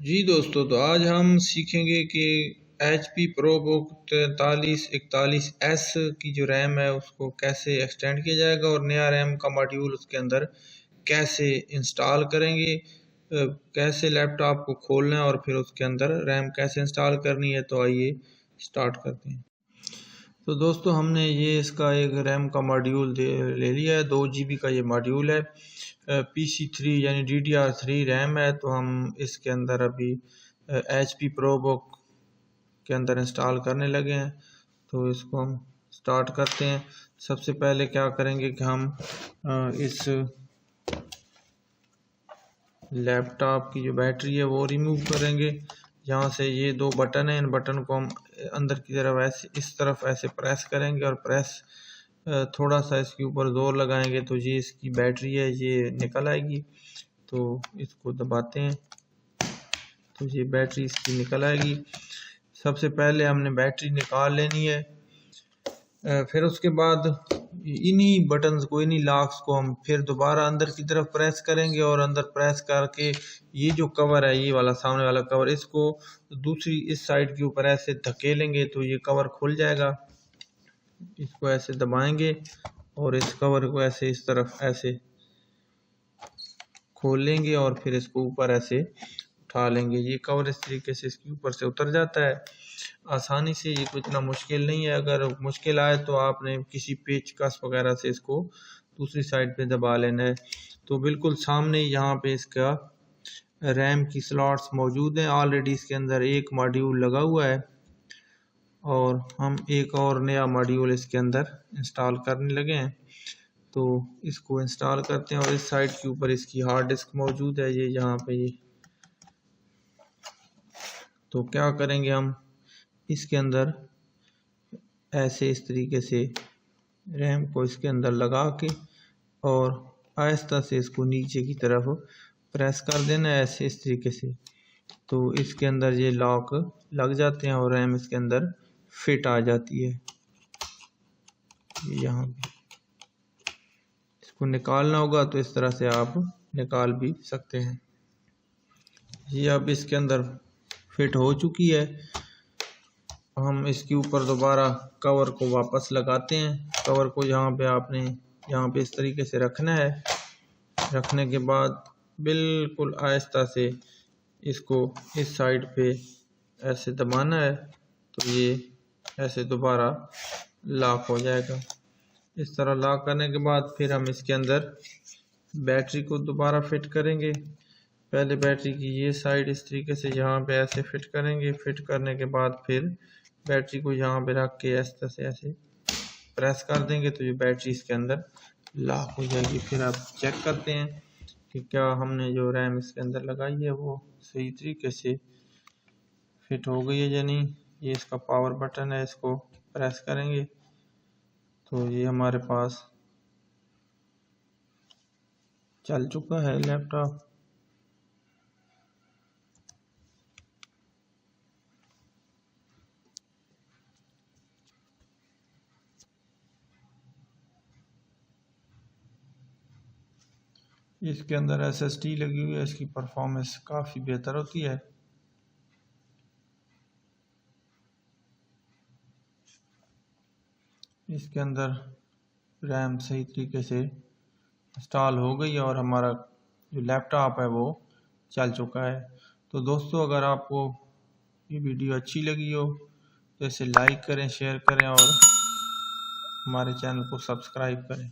जी दोस्तों, तो आज हम सीखेंगे कि HP ProBook 4341S की जो रैम है उसको कैसे एक्सटेंड किया जाएगा और नया रैम का मॉड्यूल उसके अंदर कैसे इंस्टॉल करेंगे, कैसे लैपटॉप को खोलना है और फिर उसके अंदर रैम कैसे इंस्टॉल करनी है। तो आइए स्टार्ट करते हैं। तो दोस्तों, हमने ये इसका एक रैम का मॉड्यूल ले लिया है। 2 GB का ये मॉड्यूल है। PC3 यानी DDR3 रैम है। तो हम इसके अंदर अभी HP ProBook के अंदर इंस्टॉल करने लगे हैं। तो इसको हम स्टार्ट करते हैं। सबसे पहले क्या करेंगे कि हम इस लैपटॉप की जो बैटरी है वो रिमूव करेंगे। यहाँ से ये 2 बटन हैं, इन बटन को हम अंदर की तरफ ऐसे इस तरफ ऐसे प्रेस करेंगे और थोड़ा सा इसके ऊपर जोर लगाएंगे तो ये इसकी बैटरी है ये निकल आएगी। तो इसको दबाते हैं तो ये बैटरी इसकी निकल आएगी। सबसे पहले हमने बैटरी निकाल लेनी है। फिर उसके बाद इन्हीं बटन्स को, इन्हीं लॉक्स को हम फिर दोबारा अंदर की तरफ प्रेस करेंगे और अंदर प्रेस करके ये जो कवर है, ये वाला सामने वाला कवर, इसको दूसरी इस साइड के ऊपर ऐसे धकेलेंगे तो ये कवर खुल जाएगा। इसको ऐसे दबाएंगे और इस कवर को ऐसे इस तरफ ऐसे खोल लेंगे और फिर इसको ऊपर ऐसे उठा लेंगे। ये कवर इस तरीके से इसके ऊपर से उतर जाता है आसानी से। ये कोई इतना मुश्किल नहीं है। अगर मुश्किल आए तो आपने किसी पेचकस वगैरह से इसको दूसरी साइड पे दबा लेना है। तो बिल्कुल सामने यहाँ पे इसका रैम की स्लॉट्स मौजूद हैं। ऑलरेडी इसके अंदर एक मॉड्यूल लगा हुआ है और हम एक और नया मॉड्यूल इसके अंदर इंस्टॉल करने लगे हैं। तो इसको इंस्टॉल करते हैं और इस साइड के ऊपर इसकी हार्ड डिस्क मौजूद है, ये यहाँ पे ये। तो क्या करेंगे, हम इसके अंदर ऐसे इस तरीके से रैम को इसके अंदर लगा के और आहिस्ता से इसको नीचे की तरफ प्रेस कर देना है ऐसे इस तरीके से। तो इसके अंदर ये लॉक लग जाते हैं और रैम इसके अंदर फिट आ जाती है। यहाँ पे इसको निकालना होगा तो इस तरह से आप निकाल भी सकते हैं। ये अब इसके अंदर फिट हो चुकी है। हम इसके ऊपर दोबारा कवर को वापस लगाते हैं। कवर को यहाँ पे आपने यहाँ पे इस तरीके से रखना है। रखने के बाद बिल्कुल आहिस्ता से इसको इस साइड पे ऐसे दबाना है तो ये ऐसे दोबारा लॉक हो जाएगा। इस तरह लॉक करने के बाद फिर हम इसके अंदर बैटरी को दोबारा फिट करेंगे। पहले बैटरी की ये साइड इस तरीके से यहाँ पे ऐसे फिट करेंगे। फिट करने के बाद फिर बैटरी को यहाँ पे रख के ऐसे प्रेस कर देंगे तो ये बैटरी इसके अंदर लॉक हो जाएगी। फिर आप चेक करते हैं कि क्या हमने जो रैम इसके अंदर लगाई है वो सही तरीके से फिट हो गई है या नहीं। ये इसका पावर बटन है, इसको प्रेस करेंगे तो ये हमारे पास चल चुका है लैपटॉप। इसके अंदर SSD लगी हुई है, इसकी परफॉर्मेंस काफ़ी बेहतर होती है। इसके अंदर रैम सही तरीके से इंस्टॉल हो गई है और हमारा जो लैपटॉप है वो चल चुका है। तो दोस्तों, अगर आपको ये वीडियो अच्छी लगी हो तो इसे लाइक करें, शेयर करें और हमारे चैनल को सब्सक्राइब करें।